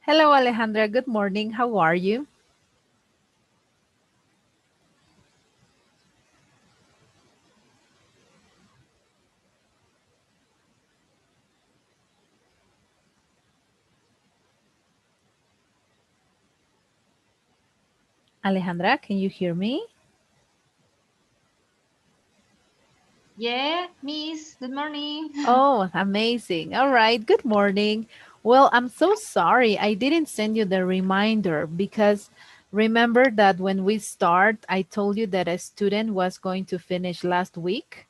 Hello, Alejandra. Good morning. How are you? Alejandra, can you hear me? Yeah, Miss, good morning. Oh, amazing. All right. Good morning. Well, I'm so sorry. I didn't send you the reminder because remember that when we start, I told you that a student was going to finish last week.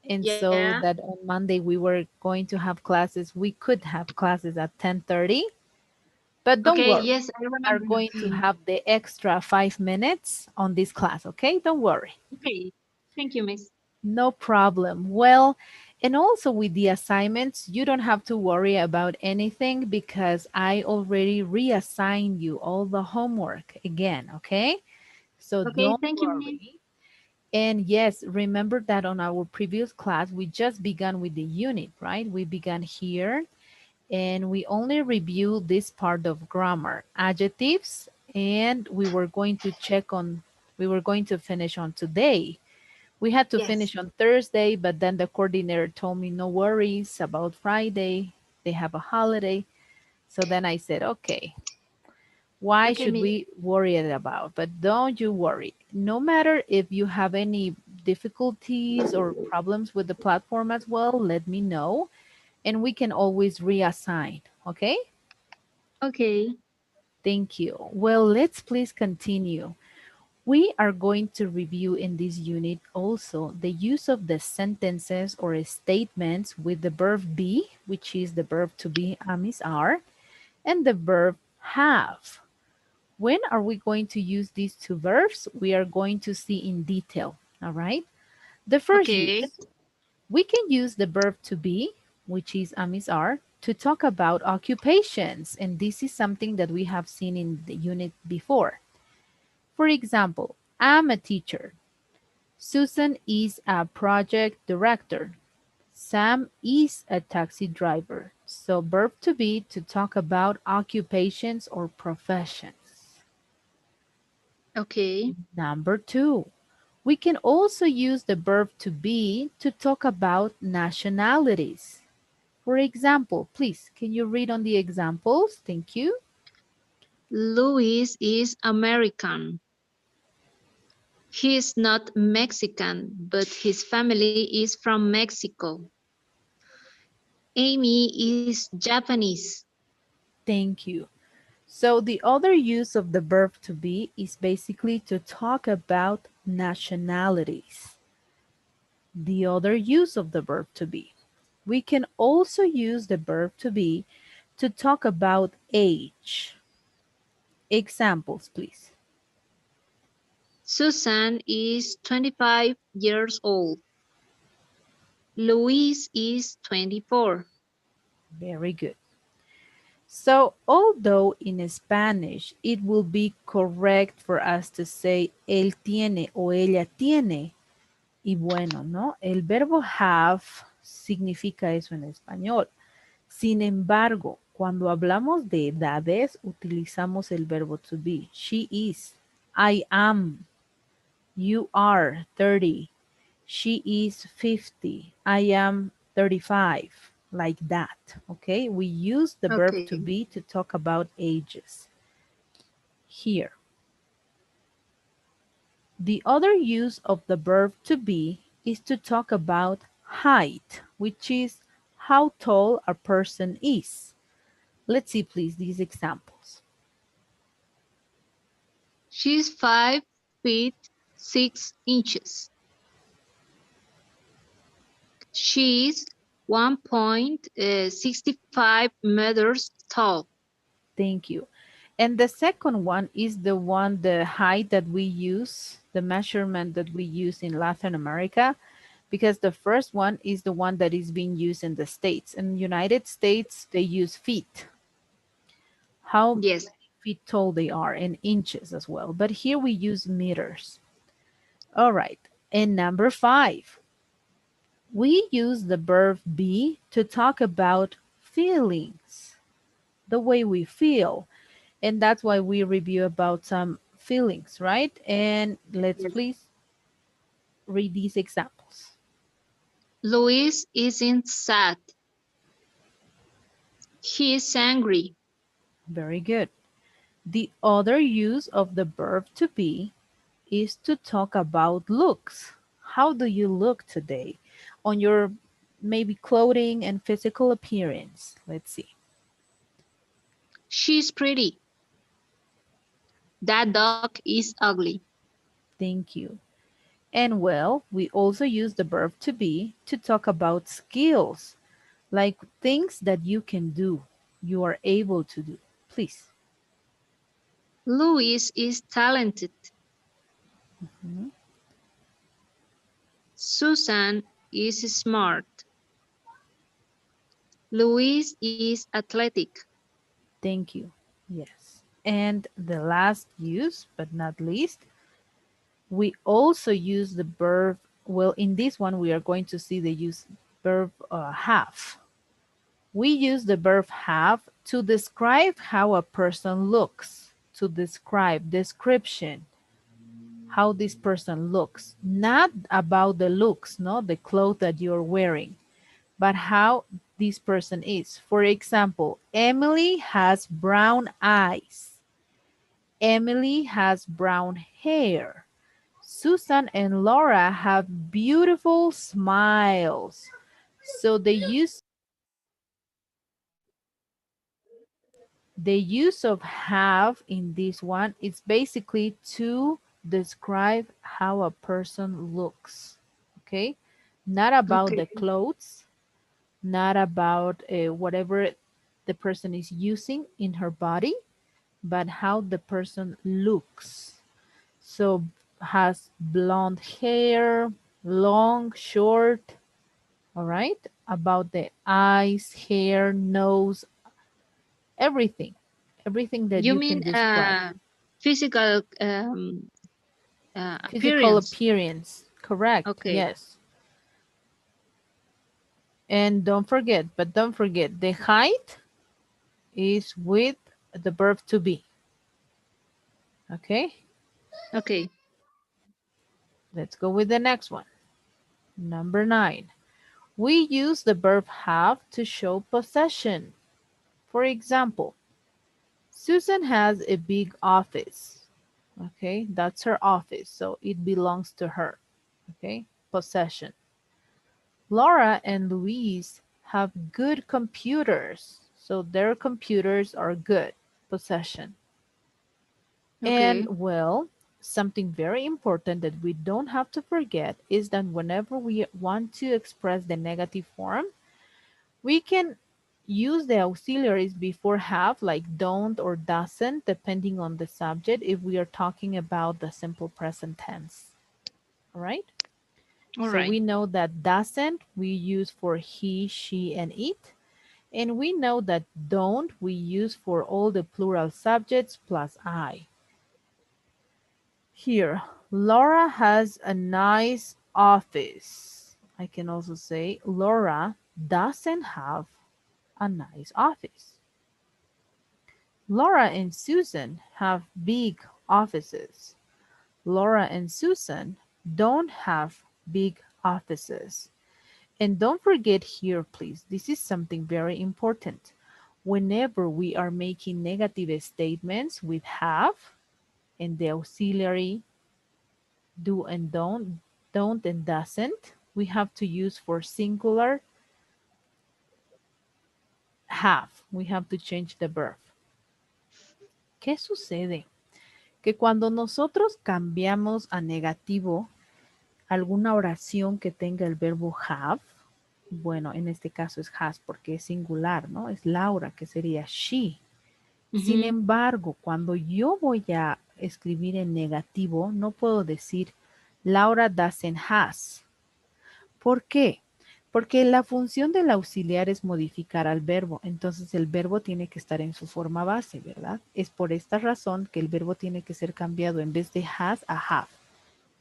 And so Yeah. that on Monday we were going to have classes. We could have classes at 10:30, but don't Okay, worry. yes, I We are remember. going to have the extra 5 minutes on this class, okay? Don't worry. Okay, thank you, Miss. No problem. Well, and also with the assignments, you don't have to worry about anything because I already reassigned you all the homework again, okay? So Okay, don't thank you, Miss. worry. And yes, remember that on our previous class, we just began with the unit, right? We began here and we only reviewed this part of grammar, adjectives, and we were going to finish on today. We had to Yes. finish on Thursday, but then the coordinator told me no worries about Friday. They have a holiday. So then I said, okay, why Okay, should Miss. we worry it about? But don't you worry. No matter if you have any difficulties or problems with the platform as well, let me know and we can always reassign. Okay? Okay, Thank you. Well, let's please continue. We are going to review in this unit also the use of the sentences or statements with the verb be, which is the verb to be, amis are, and the verb have. When are we going to use these two verbs? We are going to see in detail. All right. The first okay, use, we can use the verb to be, which is amis are, to talk about occupations. And this is something that we have seen in the unit before. For example, I'm a teacher. Susan is a project director. Sam is a taxi driver. So verb to be to talk about occupations or professions. okay. Number two, we can also use the verb to be to talk about nationalities. For example, please, can you read on the examples? Thank you. Luis is American. He is not Mexican, but his family is from Mexico. Amy is Japanese. Thank you. So the other use of the verb to be is basically to talk about nationalities. The other use of the verb to be. We can also use the verb to be to talk about age. Examples, please. Susan is 25 years old. Luis is 24. Very good. So, although in Spanish it will be correct for us to say él tiene o ella tiene, y bueno, ¿no? El verbo have significa eso en español. Sin embargo, cuando hablamos de edades, utilizamos el verbo to be. She is, I am, you are 30, she is 50, I am 35, like that. Okay, we use the verb Okay. to be to talk about ages. Here, the other use of the verb to be is to talk about height, which is how tall a person is. Let's see, please, these examples. She's 5 feet 6 inches. She's 1.65 meters tall. Thank you. And the second one is the one, the height that we use, the measurement that we use in Latin America, because the first one is the one that is being used in the States. In the United States, they use feet, how many Yes. feet tall they are, and inches as well. But here we use meters. All right. And number five, we use the verb be to talk about feelings, the way we feel. And that's why we review about some feelings, right? And let's Yes. please read these examples. Luis isn't sad. He is angry. Very good. The other use of the verb to be is to talk about looks. How do you look today? On your maybe clothing and physical appearance. Let's see. She's pretty. That dog is ugly. Thank you. And well, we also use the verb to be to talk about skills, like things that you can do, you are able to do. Please. Luis is talented. Mhm. Susan is smart. Luis is athletic. Thank you. Yes. And the last use, but not least, we also use the verb, well, in this one, we are going to see the use verb have. We use the verb have to describe how a person looks, to describe, description, how this person looks, not about the looks, no, the clothes that you're wearing, but how this person is. For example, Emily has brown eyes. Emily has brown hair. Susan and Laura have beautiful smiles. So the use of have in this one is basically to describe how a person looks. Okay? Not about Okay. the clothes, not about whatever the person is using in her body, but how the person looks. So has blonde hair, long, short, all right? About the eyes, hair, nose, everything. Everything that You you mean can describe. physical Physical appearance? appearance, correct, Okay. yes. And don't forget, the height is with the verb to be, okay? Okay. Let's go with the next one. Number 9. We use the verb have to show possession. For example, Susan has a big office. Okay, that's her office, so it belongs to her. Okay, possession. Laura and Louise have good computers, so their computers are good. Possession. And Okay. well, something very important that we don't have to forget is that whenever we want to express the negative form, we can use the auxiliaries before have, like don't or doesn't, depending on the subject, if we are talking about the simple present tense. All right? All So right. we know that doesn't we use for he, she, and it. And we know that don't we use for all the plural subjects plus I. Here, Laura has a nice office. I can also say Laura doesn't have a nice office. Laura and Susan have big offices. Laura and Susan don't have big offices. And don't forget here, please, this is something very important. Whenever we are making negative statements with have and the auxiliary do and don't and doesn't, we have to use for singular have. We have to change the verb. ¿Qué sucede? Que cuando nosotros cambiamos a negativo alguna oración que tenga el verbo have, bueno, en este caso es has porque es singular, ¿no? Es Laura, que sería she. Sin Mm-hmm. embargo, cuando yo voy a escribir en negativo, no puedo decir Laura doesn't has. ¿Por qué? Porque la función del auxiliar es modificar al verbo, entonces el verbo tiene que estar en su forma base, ¿verdad? Es por esta razón que el verbo tiene que ser cambiado en vez de has a have.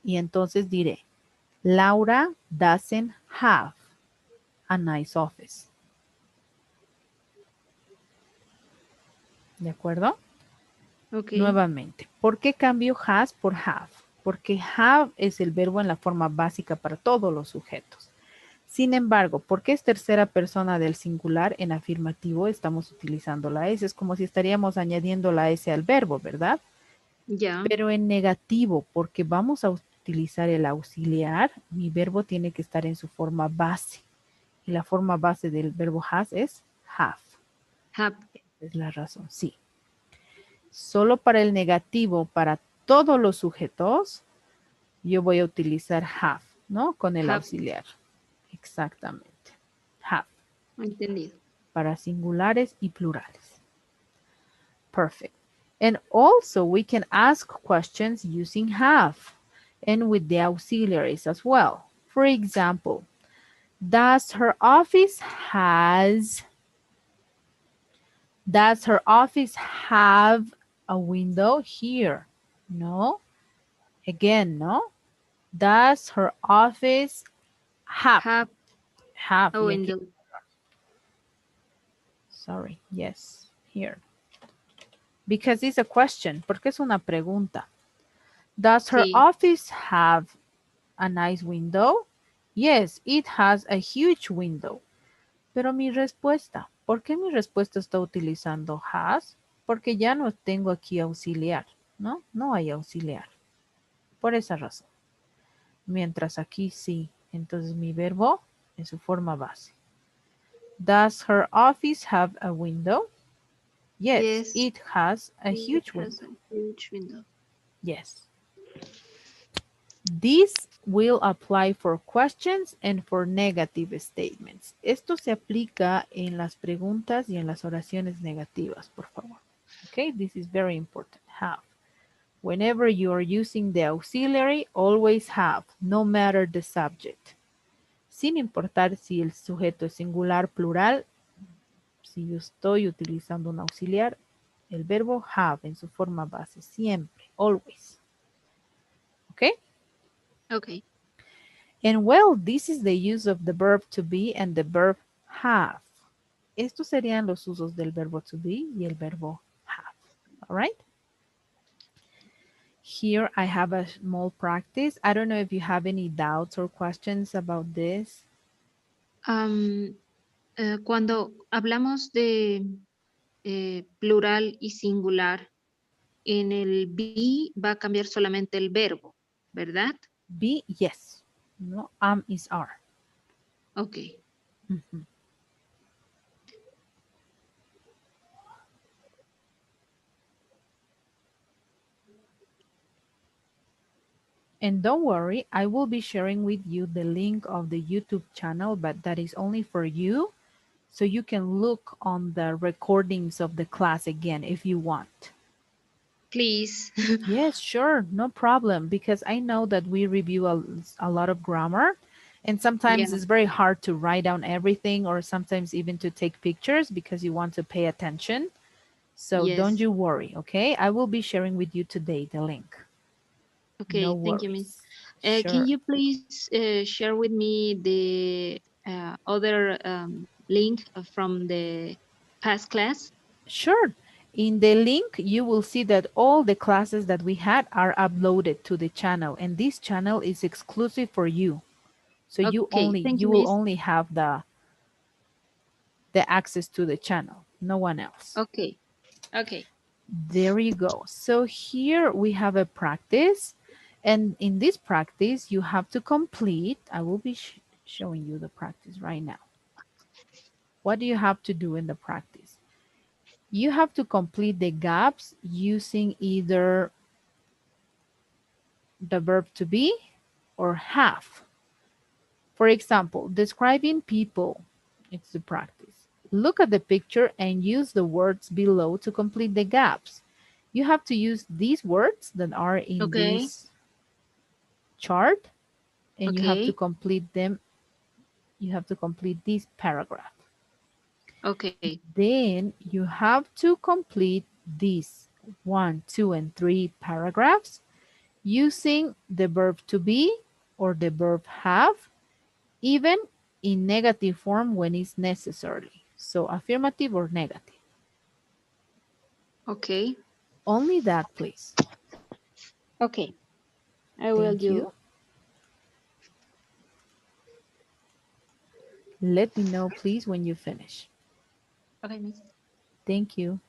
Y entonces diré, Laura doesn't have a nice office. ¿De acuerdo? Okay. Nuevamente, ¿por qué cambio has por have? Porque have es el verbo en la forma básica para todos los sujetos. Sin embargo, porque es tercera persona del singular en afirmativo, estamos utilizando la S. Es como si estaríamos añadiendo la S al verbo, ¿verdad? Ya. Pero en negativo, porque vamos a utilizar el auxiliar, mi verbo tiene que estar en su forma base. Y la forma base del verbo has es have. Have. Es la razón, sí. Solo para el negativo, para todos los sujetos, yo voy a utilizar have, ¿no? Con el Have. auxiliar. Exactamente. Have. Entendido. Para singulares y plurales. Perfect. And also we can ask questions using have and with the auxiliaries as well. For example, does her office has does her office have a window here? No. Again, no. Does her office have Have have a y aquí window. sorry, yes, here. Because it's a question, porque es una pregunta. Does her Sí. office have a nice window? Yes, it has a huge window. Pero mi respuesta, ¿por qué mi respuesta está utilizando has? Porque ya no tengo aquí auxiliar, ¿no? No hay auxiliar. Por esa razón. Mientras aquí sí. Entonces mi verbo en su forma base. Does her office have a window? Yes, Yes. it has a It huge has window. a huge window. Yes. This will apply for questions and for negative statements. Esto se aplica en las preguntas y en las oraciones negativas, por favor. Okay, this is very important. Have. Whenever you are using the auxiliary, always have, no matter the subject. Sin importar si el sujeto es singular, plural, si yo estoy utilizando un auxiliar, el verbo have en su forma base, siempre, always. Okay? Okay. And well, this is the use of the verb to be and the verb have. Estos serían los usos del verbo to be y el verbo have. All right? Here I have a small practice. I don't know if you have any doubts or questions about this. Am, cuando hablamos de plural y singular, en el be va a cambiar solamente el verbo, ¿verdad? Be, yes. No, is are. Ok. Mhm. And don't worry, I will be sharing with you the link of the YouTube channel, but that is only for you. So you can look on the recordings of the class again if you want. Please. Yes, sure, no problem. Because I know that we review a lot of grammar, and sometimes Yeah. it's very hard to write down everything or sometimes even to take pictures because you want to pay attention. So don't Yes. you worry, okay? I will be sharing with you today the link. No Okay. Thank you, Miss. worries. Can Sure. you please share with me the other link from the past class? Sure. In the link, you will see that all the classes that we had are uploaded to the channel, and this channel is exclusive for you. So Okay. Thank you, you will Miss. only have the access to the channel, no one else. Okay. Okay. There you go. So here we have a practice, and in this practice, you have to complete. I will be showing you the practice right now. What do you have to do in the practice? You have to complete the gaps using either the verb to be or have. For example, describing people, it's the practice. Look at the picture and use the words below to complete the gaps. You have to use these words that are in Okay. this chart and you have to Okay. complete them. You have to complete this paragraph. Okay. Then you have to complete these 1, 2, and 3 paragraphs using the verb to be or the verb have, even in negative form when it's necessary. So affirmative or negative. Okay. Only that, please. Okay, I will Thank do. you. Let me know, please, when you finish. Okay, miss. Thank you.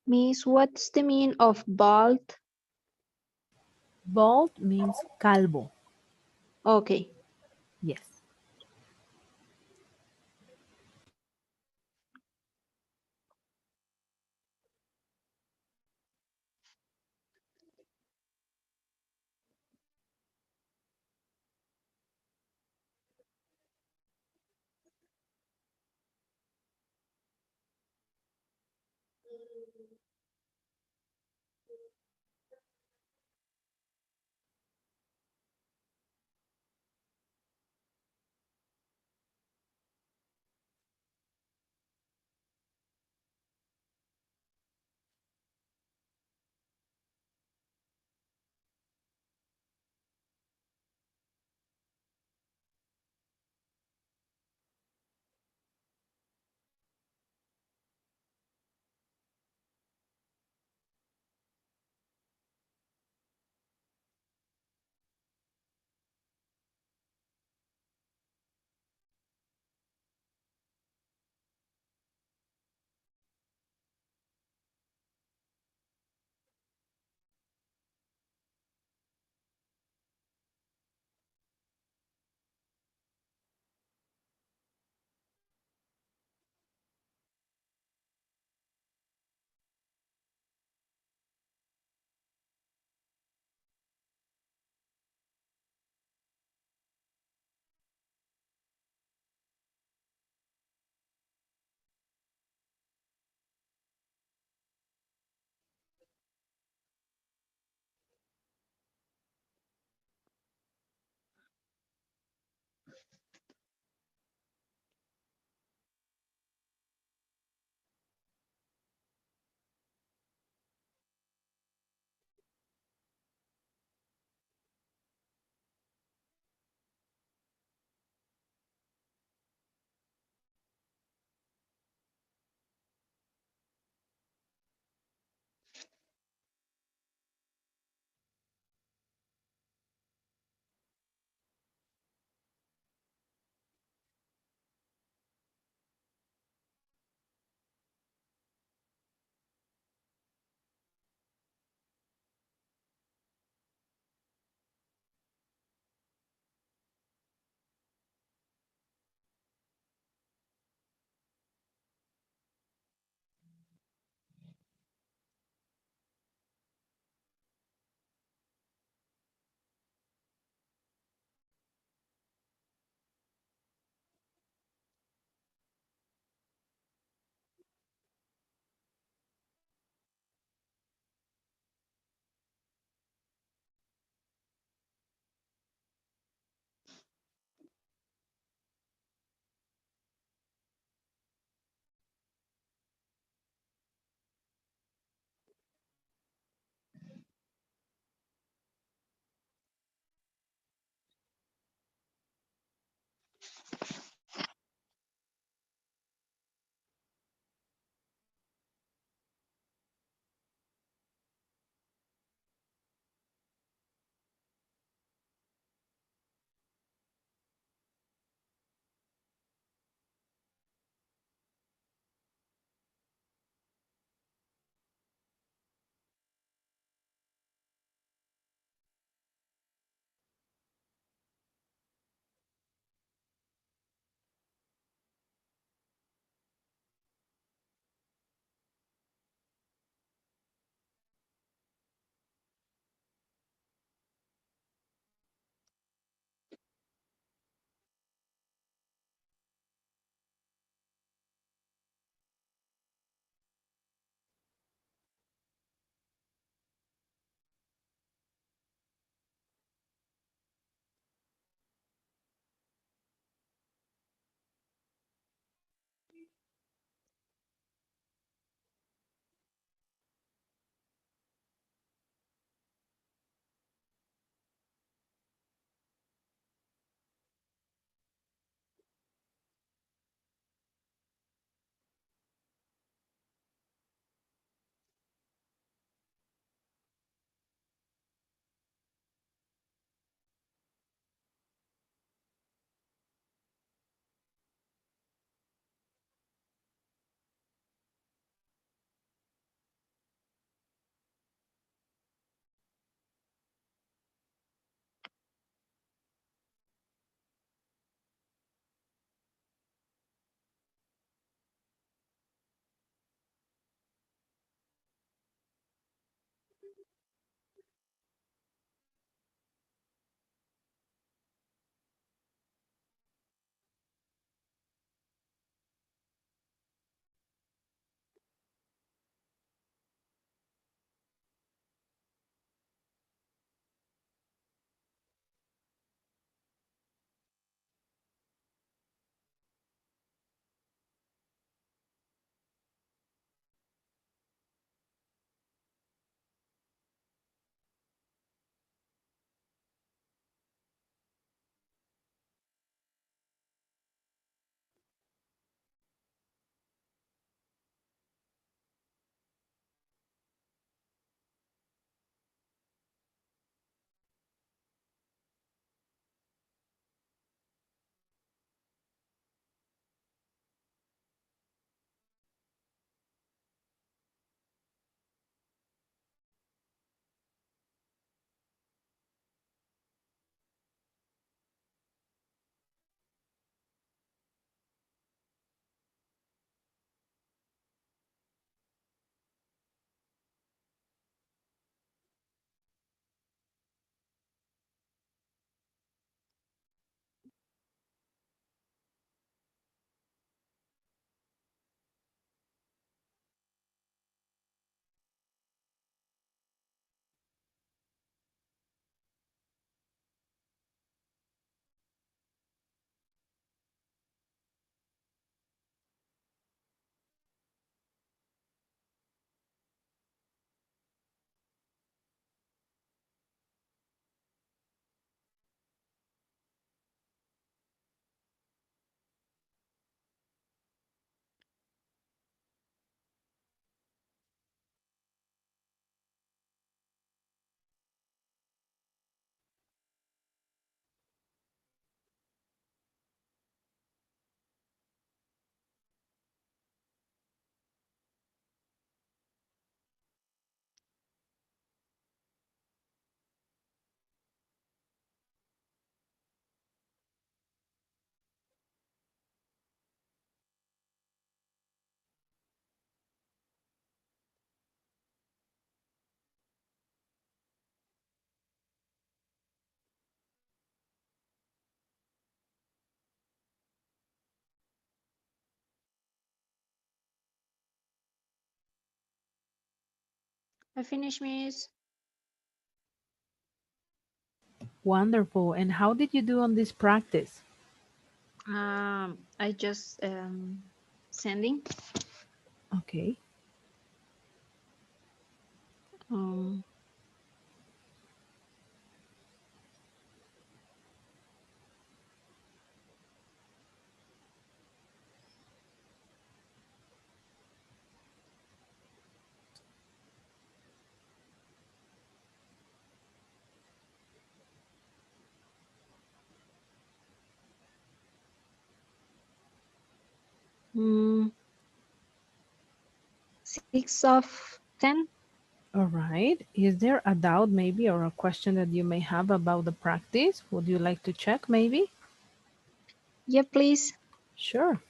Miss, what's the meaning of bald? Bald means calvo. Okay. Yes. I finished, Miss. Wonderful. And how did you do on this practice? I just sending. Okay. Um, mm, 6 of 10. All right. Is there a doubt maybe or a question that you may have about the practice? Would you like to check maybe? Yeah, please. Sure.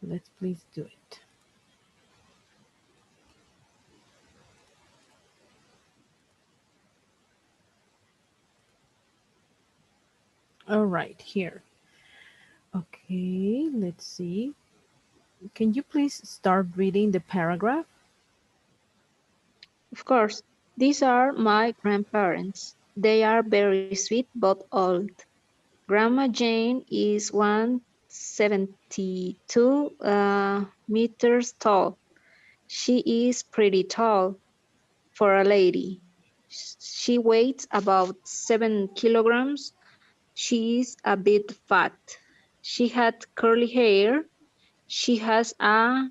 Let's please do it. All right, here. Okay, let's see. Can you please start reading the paragraph? Of course. These are my grandparents. They are very sweet but old. Grandma Jane is 172 meters tall. She is pretty tall for a lady. She weighs about 7 kilograms. She is a bit fat. She had curly hair. She has a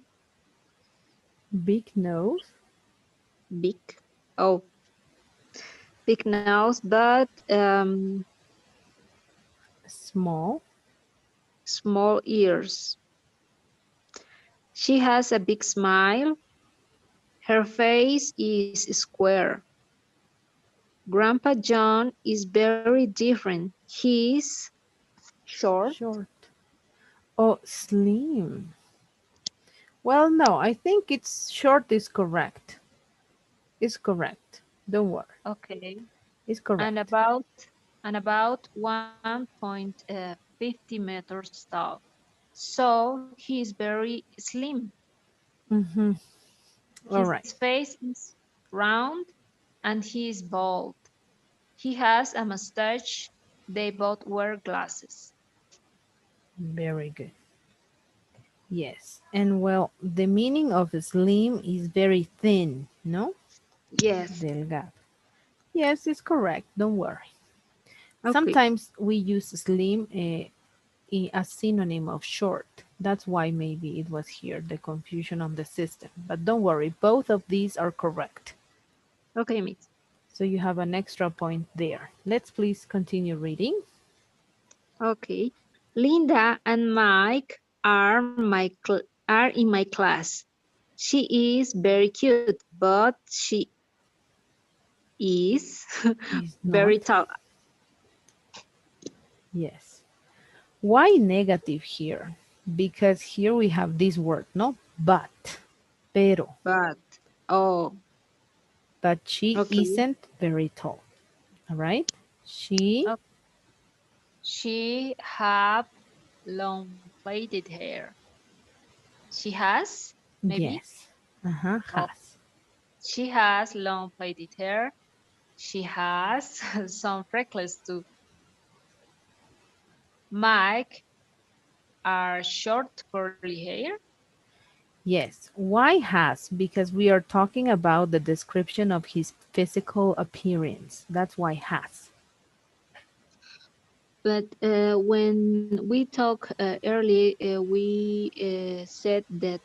Big nose, big, oh, big nose, but small, small ears. She has a big smile. Her face is square. Grandpa John is very different. He's short. short. Oh, slim. Well, no, I think it's short is correct. It's correct. Don't worry. Okay. It's And correct. about 1.50 meters tall. So he is very slim. Mm-hmm. All His right. face is round and he is bald. He has a mustache. They both wear glasses. Very good. Yes. And well, the meaning of slim is very thin, no? Yes. Delgado. Yes, it's correct. Don't worry. Okay. Sometimes we use slim a synonym of short. That's why maybe it was here, the confusion on the system. But don't worry, both of these are correct. Okay, Miss. So you have an extra point there. Let's please continue reading. Okay. Linda and Mike are in my class. She is very cute, but she is Is not? very tall. Yes. Why negative here? Because here we have this word, no? But, pero. But oh, But she okay. isn't very tall. All right? She, Oh, she have long plaited hair. She has maybe. yes. Uh-huh, Oh, has. she has long plaited hair. She has some freckles too. Mike are short curly hair. Yes. Why has? Because we are talking about the description of his physical appearance. That's why has. But when we talk earlier, we said that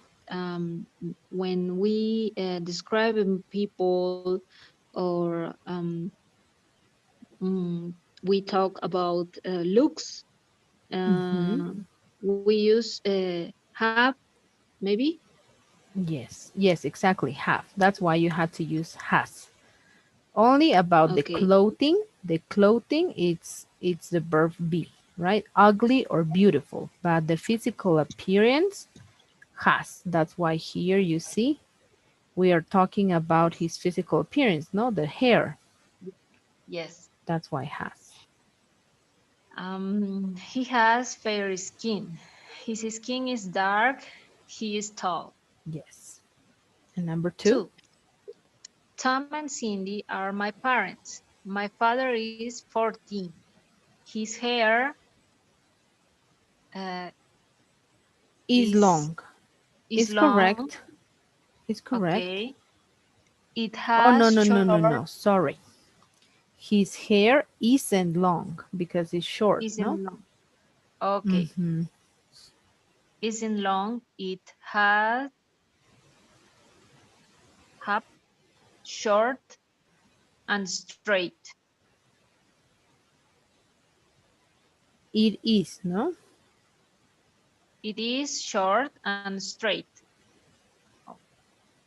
when we describe people or mm, we talk about looks, Mm-hmm. uh, we use have maybe. Yes. Yes, exactly. Have. That's why you had to use has. Only about Okay, the clothing it's the verb be, right? Ugly or beautiful. But the physical appearance has. That's why here you see we are talking about his physical appearance, no? The hair. yes. That's why has. He has fair skin. His skin is dark. He is tall. Yes. And number two? Two. Tom and Cindy are my parents. My father is 14. His hair uh, Is is long. is Is long. correct. Is correct. Okay. It Oh, has no, no, no, no, short. no. Sorry. His hair isn't long because it's short, Isn't no? long. Okay. Mm-hmm. Isn't long. It has have short and straight. It is, no? It is short and straight.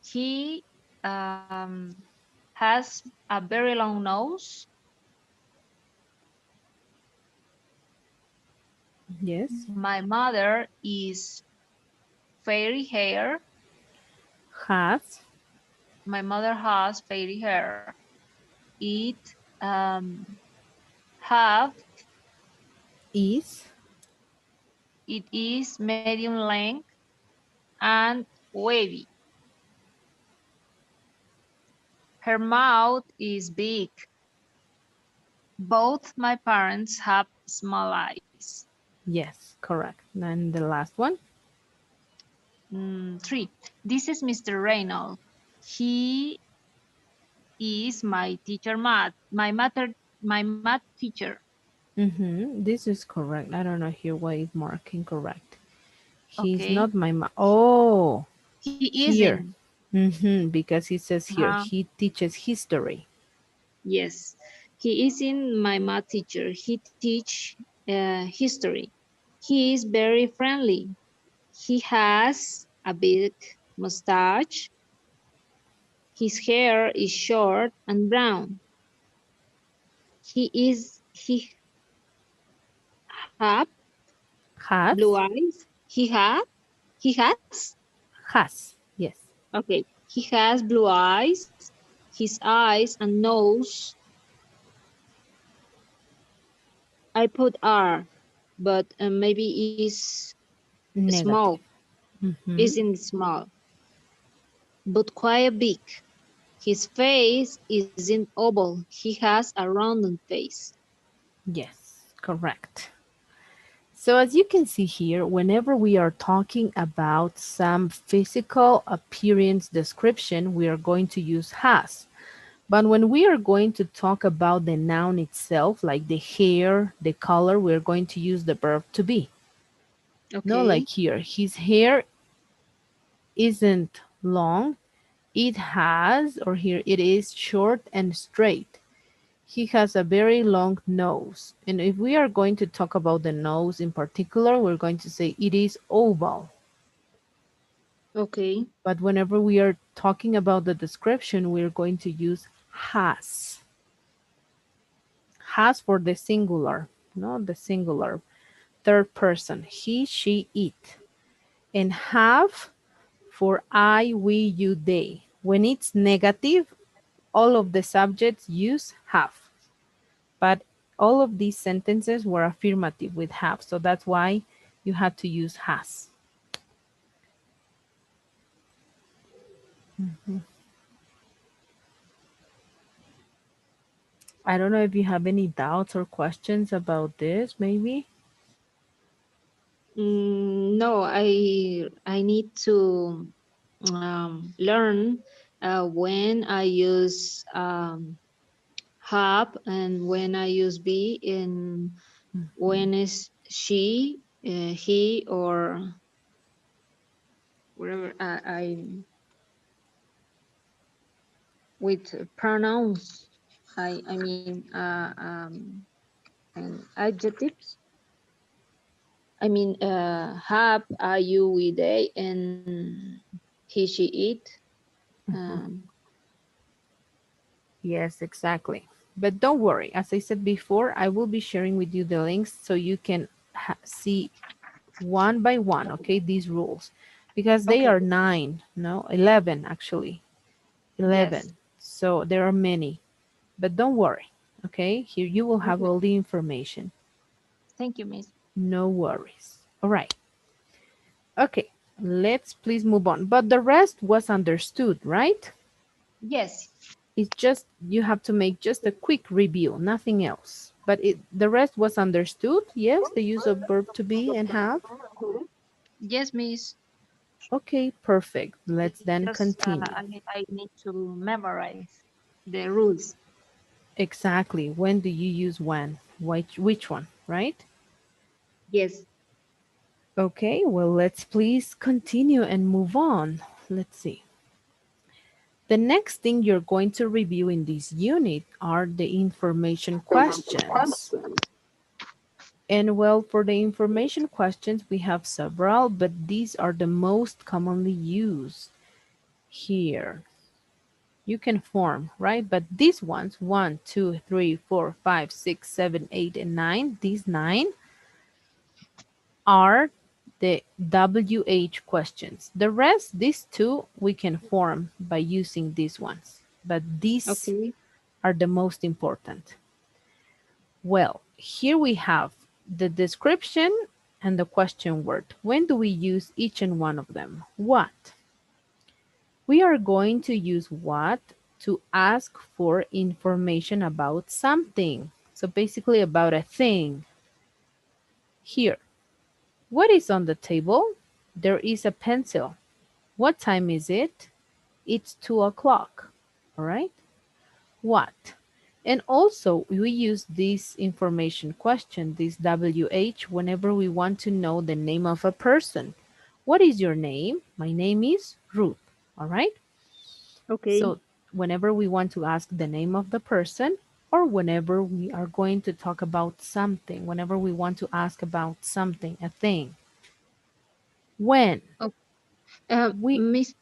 He has a very long nose. Yes. My mother is fairy hair. Has. My mother has fairy hair. It have Is. it is medium length and wavy. Her mouth is big. Both my parents have small eyes. Yes, correct. And the last one? Three. This is Mr. Reynolds. He is my teacher math, my math teacher. Mm-hmm. This is correct. I don't know here why it's marking correct. He's Okay. not my Oh, He here. isn't. Mm-hmm. Because it says here, Uh, he teaches history. yes. He isn't my math teacher. He teach history. He is very friendly. He has a big mustache. His hair is short and brown. He have blue Has. eyes. He has Has. Yes. okay. He has blue eyes. His eyes and nose I put R, but maybe is small. Negative. Mm-hmm. Isn't small, but quite big. His face isn't oval. He has a rounded face. Yes, correct. So as you can see here, whenever we are talking about some physical appearance description, we are going to use has. But when we are going to talk about the noun itself, like the hair, the color, we're going to use the verb to be. No, Okay, like here, his hair isn't long. It has, or here, it is short and straight. He has a very long nose. And if we are going to talk about the nose in particular, we're going to say it is oval. okay, But whenever we are talking about the description, we're going to use has. Has for the singular, no, the singular, third person, he, she, it. And have for I, we, you, they. When it's negative, all of the subjects use have. But all of these sentences were affirmative with have. So that's why you had to use has. Mhm. I don't know if you have any doubts or questions about this, maybe. No, I need to learn when I use have and when I use be and Mhm. when is she, he, or whatever. With pronouns. I mean and adjectives. I mean have, are, you, we, they, and he, she, it. Mhm. Um, Yes, exactly. But don't worry. As I said before, I will be sharing with you the links so you can see one by one, okay, these rules. Because they okay. are nine, no, 11 actually. Yes. 11. So there are many. But don't worry, okay? Here you will have Okay. all the information. Thank you, Miss. No worries. All right. Okay, let's please move on. But the rest was understood, right? Yes. It's just you have to make just a quick review, nothing else. But the rest was understood. Yes, the use of verb to be and have. Yes, miss. Okay, perfect. Let's It's then just continue. I need to memorize the rules. Exactly. When do you use when? Which one, right? Yes. Okay, well, let's please continue and move on. Let's see. The next thing you're going to review in this unit are the information questions. And well, for the information questions, we have several, but these are the most commonly used here. You can form, right? But these ones, 1, 2, 3, 4, 5, 6, 7, 8, and 9, these 9 are the WH questions. The rest, these two, we can form by using these ones. But these Okay. are the most important. Well, here we have the description and the question word. When do we use each and one of them? What? We are going to use what to ask for information about something. So basically about a thing. Here, what is on the table? There is a pencil. What time is it? It's 2 o'clock. All right. What? And also, we use this information question, this WH, whenever we want to know the name of a person. What is your name? My name is Ruth. All right. Okay. So, whenever we want to ask the name of the person, or whenever we are going to talk about something, whenever we want to ask about something, a thing. When Oh, we, miss,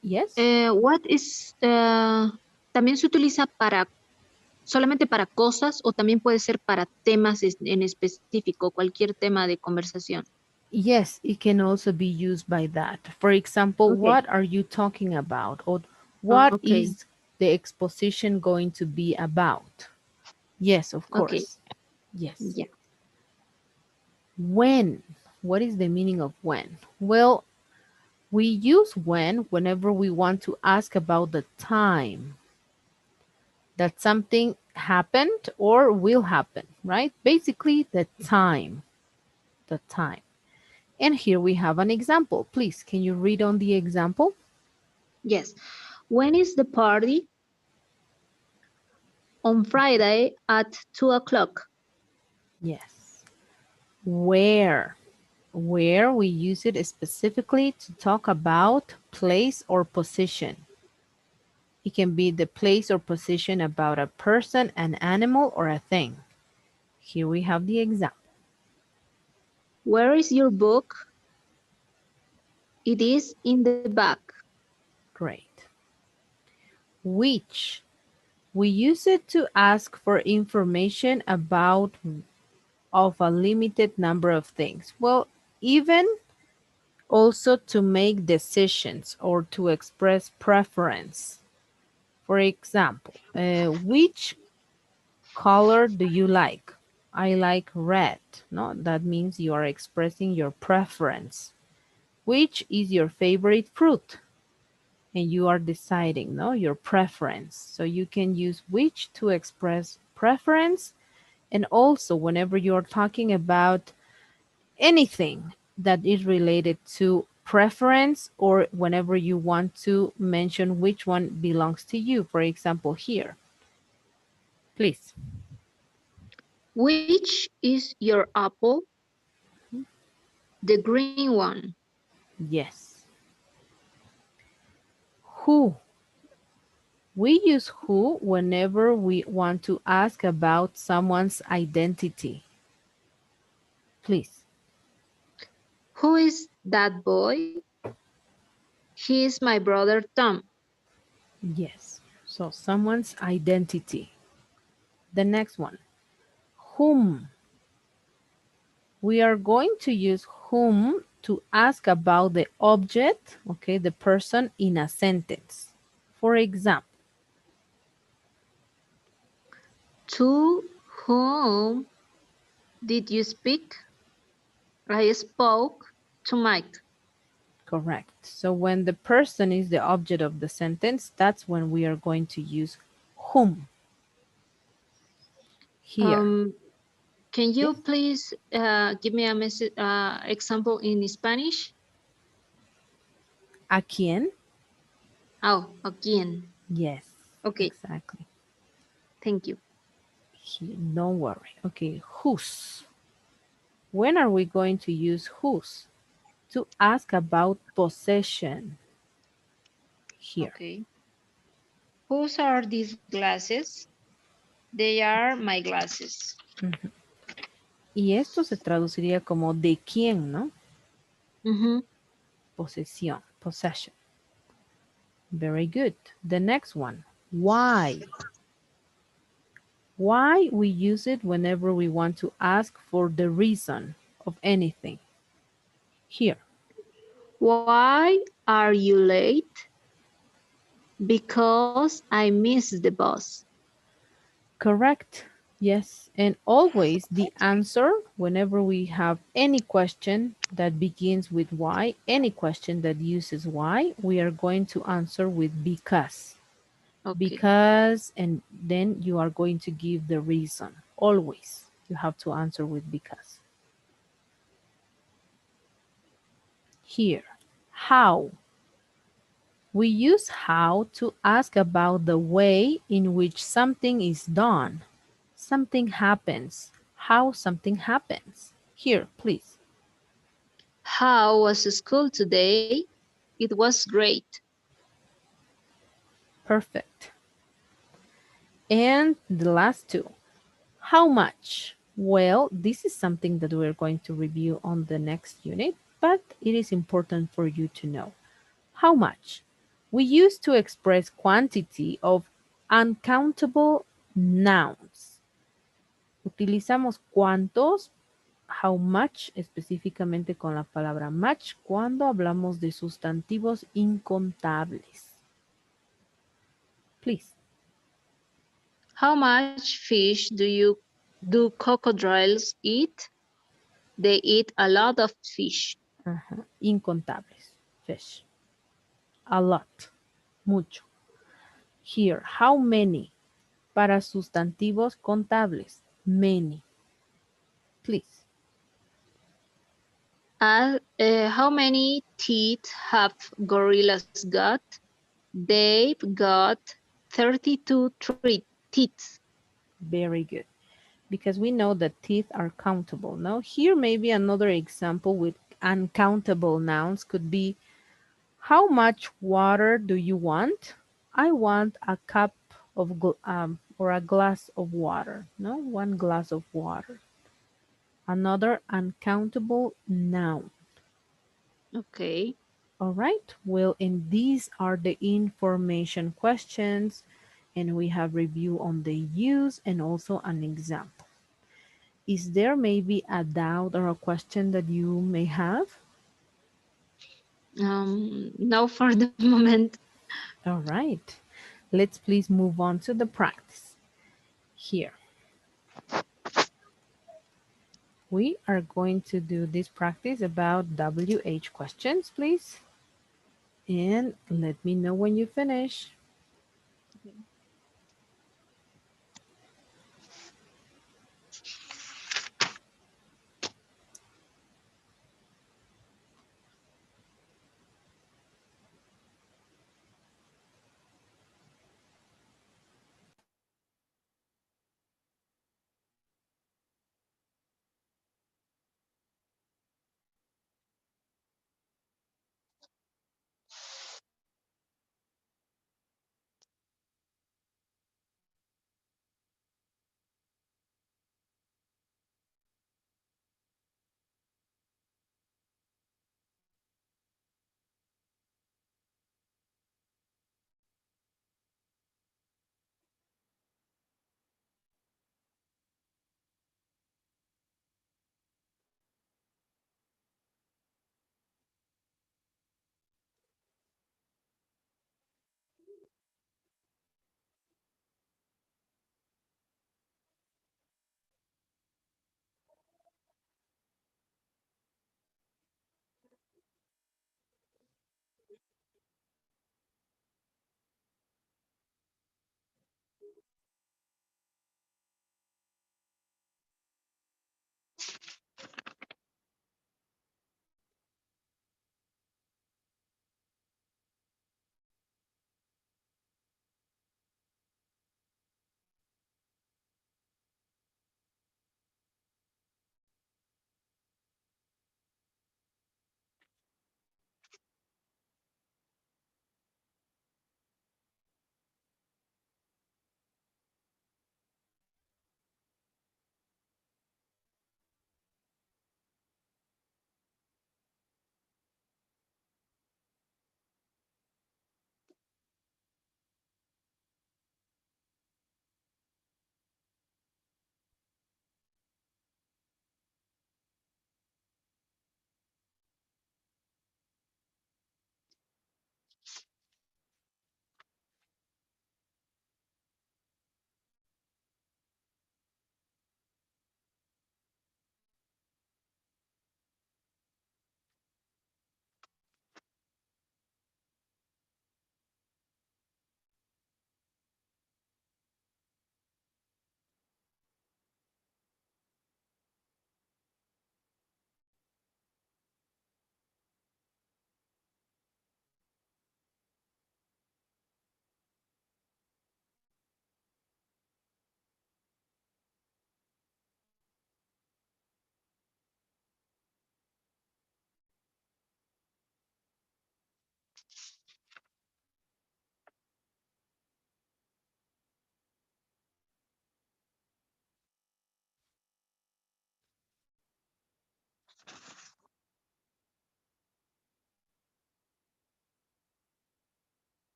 yes, what is también se utiliza para solamente para cosas o también puede ser para temas en específico, cualquier tema de conversación. yes, it can also be used by that. For example, Okay. what are you talking about? Or what Okay. is the exposition going to be about? Yes, of Okay. course. Yes. Yeah. When? What is the meaning of when? Well, we use when whenever we want to ask about the time that something happened or will happen, right? Basically, the time. The time. And here we have an example. Please, can you read on the example? Yes. When is the party? On Friday at 2 o'clock. Yes. Where? Where we use it specifically to talk about place or position. It can be the place or position about a person, an animal, or a thing. Here we have the example. Where is your book? It is in the back. Great. Which? We use it to ask for information about of a limited number of things. Well, even also to make decisions or to express preference. For example, which color do you like? I like red. No, that means you are expressing your preference. Which is your favorite fruit? And you are deciding, no, your preference. So you can use which to express preference. And also, whenever you're talking about anything that is related to preference, or whenever you want to mention which one belongs to you, for example, here, please. Which is your apple? The green one. Yes. Who? We use who whenever we want to ask about someone's identity. Please. Who is that boy? He is my brother Tom. Yes. So someone's identity. The next one. Whom? We are going to use whom to ask about the object, okay, the person in a sentence. For example, To whom did you speak? I spoke to Mike. Correct. So when the person is the object of the sentence, that's when we are going to use whom here. Um, can Yes. you please give me a example in Spanish? ¿A quién? Oh, again. Yes, Okay, exactly. thank you. Don't worry. Okay, whose? When are we going to use whose? To ask about possession here. Okay. Whose are these glasses? They are my glasses. Ujú. Y esto se traduciría como de quién, ¿no? Mm-hmm. Posesión, possession. Very good. The next one. Why? Why we use it whenever we want to ask for the reason of anything. Here. Why are you late? Because I missed the bus. Correct. Yes. And always the answer, whenever we have any question that begins with why, any question that uses why, we are going to answer with because. Okay. Because, and then you are going to give the reason. Always. You have to answer with because. Here. How? We use how to ask about the way in which something is done. Something happens. How something happens. Here, please. How was school today? It was great. Perfect. And the last two. How much? Well, this is something that we're going to review on the next unit, but it is important for you to know. How much? We use to express quantity of uncountable nouns. Utilizamos cuántos, how much, específicamente con la palabra much, cuando hablamos de sustantivos incontables. Please. How much fish do crocodiles eat? They eat a lot of fish. Ajá. Incontables. Fish. A lot. Mucho. Here. How many? Para sustantivos contables. Many. Please. How many teeth have gorillas got? They've got 32 teeth. Very good. Because we know that teeth are countable. Now, here maybe another example with uncountable nouns could be how much water do you want? I want a cup of or a glass of water. No, one glass of water. Another uncountable noun. Okay. All right. Well, and these are the information questions, and we have review on the use and also an example. Is there maybe a doubt or a question that you may have? No, for the moment. All right. Let's please move on to the practice. Here, we are going to do this practice about WH questions, please. And let me know when you finish.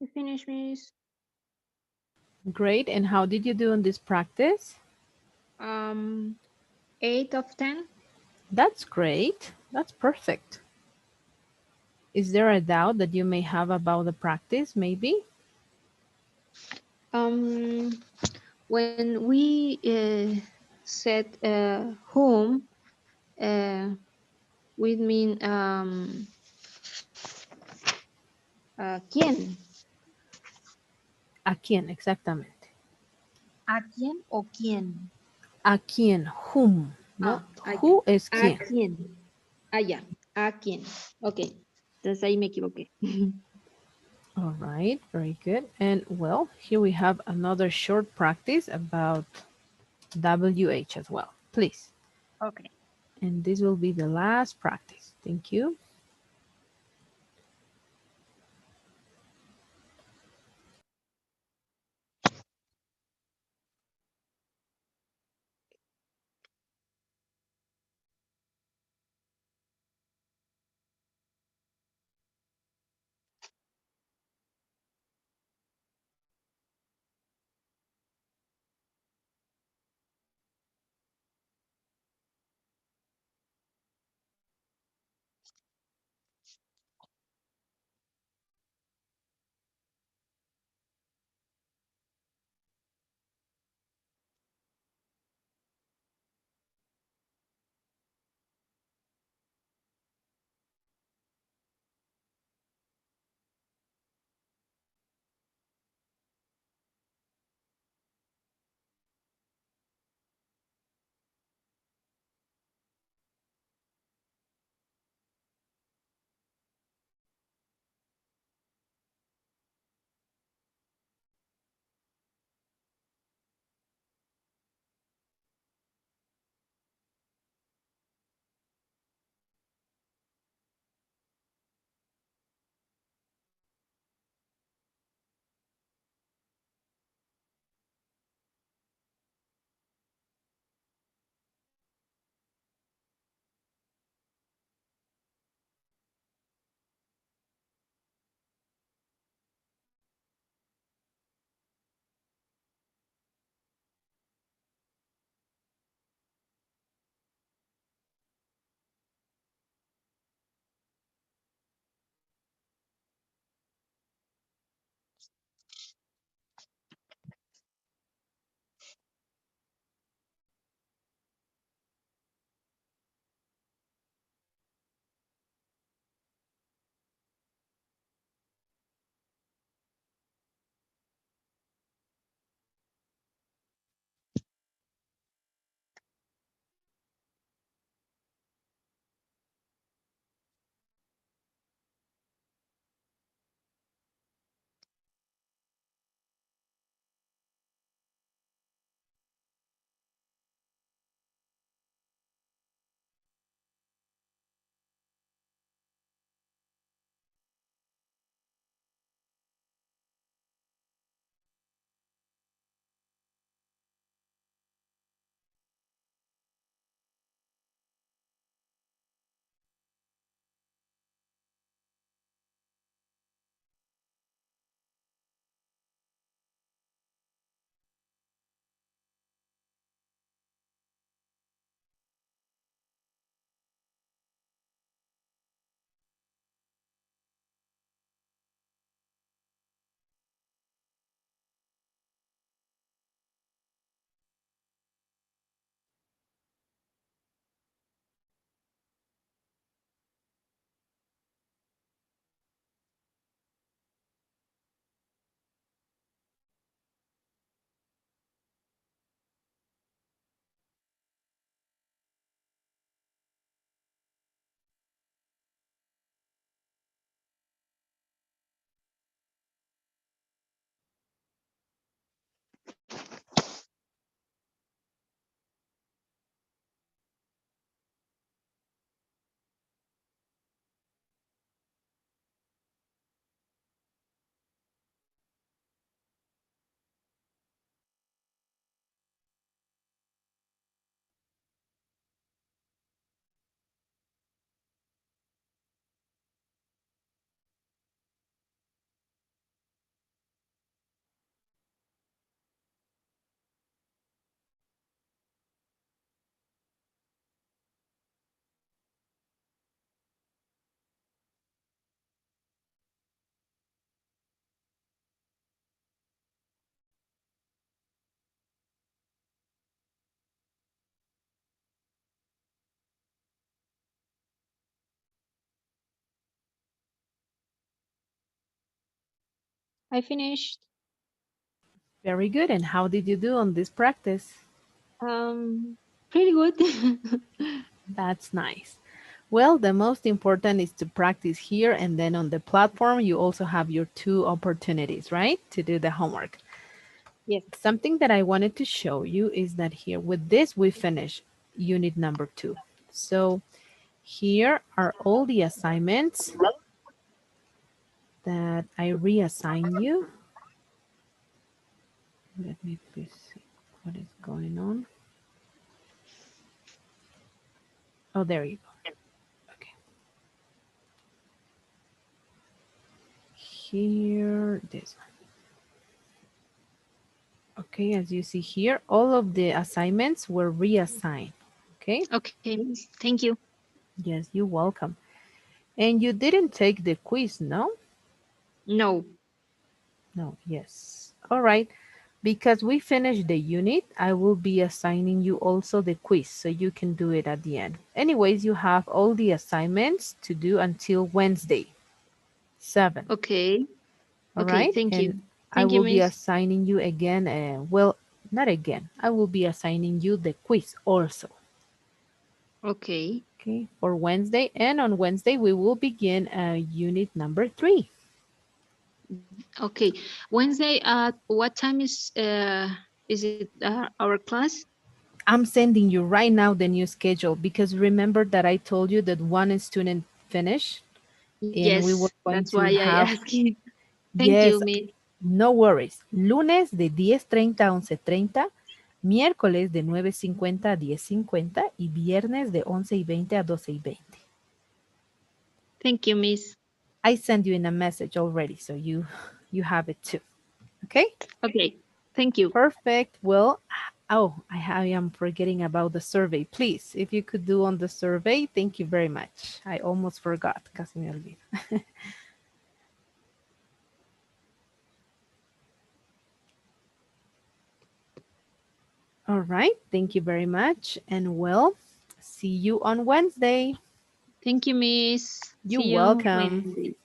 You finish, Miss. Great. And how did you do in this practice? Um, 8 of 10. That's great. That's perfect. Is there a doubt that you may have about the practice, maybe? Um, when we said whom, uh, we mean quién. ¿A quién exactamente? ¿A quién o quién? ¿A quién? Whom. No, Ya. who es ¿A quién. quién? Ya. ¿A quién? Ok. Entonces ahí me equivoqué. All right, very good. And well, here we have another short practice about WH as well. Please. Okay. And this will be the last practice. Thank you. I finished. Very good. And how did you do on this practice? Pretty good. That's nice. Well, the most important is to practice here, and then on the platform, you also have your two opportunities, right, to do the homework. Yes. Something that I wanted to show you is that here with this, we finish unit number 2. So here are all the assignments that I reassign you. Let me please see what is going on. Oh, there you go. Okay. Here, this one. Okay, as you see here, all of the assignments were reassigned. Okay, Okay, Miss. Thank you. yes, you're welcome. And you didn't take the quiz, no? No. No, yes. All right. Because we finished the unit, I will be assigning you also the quiz so you can do it at the end. Anyways, you have all the assignments to do until Wednesday, 7. Okay. All Okay, right. thank And you. I Thank you, will be Miss. assigning you again. Well, not again. I will be assigning you the quiz also. Okay. Okay. For Wednesday. And on Wednesday, we will begin unit number 3. Okay. Wednesday at what time is it our class? I'm sending you right now the new schedule because remember that I told you that one student finished and we were Yes, going that's why to I have, asked you. Thank you, yes, Miss. no worries. Lunes de 10:30 a 11:30, miércoles de 9:50 a 10:50 y viernes de 11:20 a 12:20. Thank you, Miss. I sent you in a message already, so you have it too. Okay? Okay. Thank you. Perfect. Well, oh, I am forgetting about the survey. Please, if you could do on the survey, thank you very much. I almost forgot. Casi me olvido. All right. Thank you very much. And well, see you on Wednesday. Thank you, Miss. You're See you welcome. Wednesday.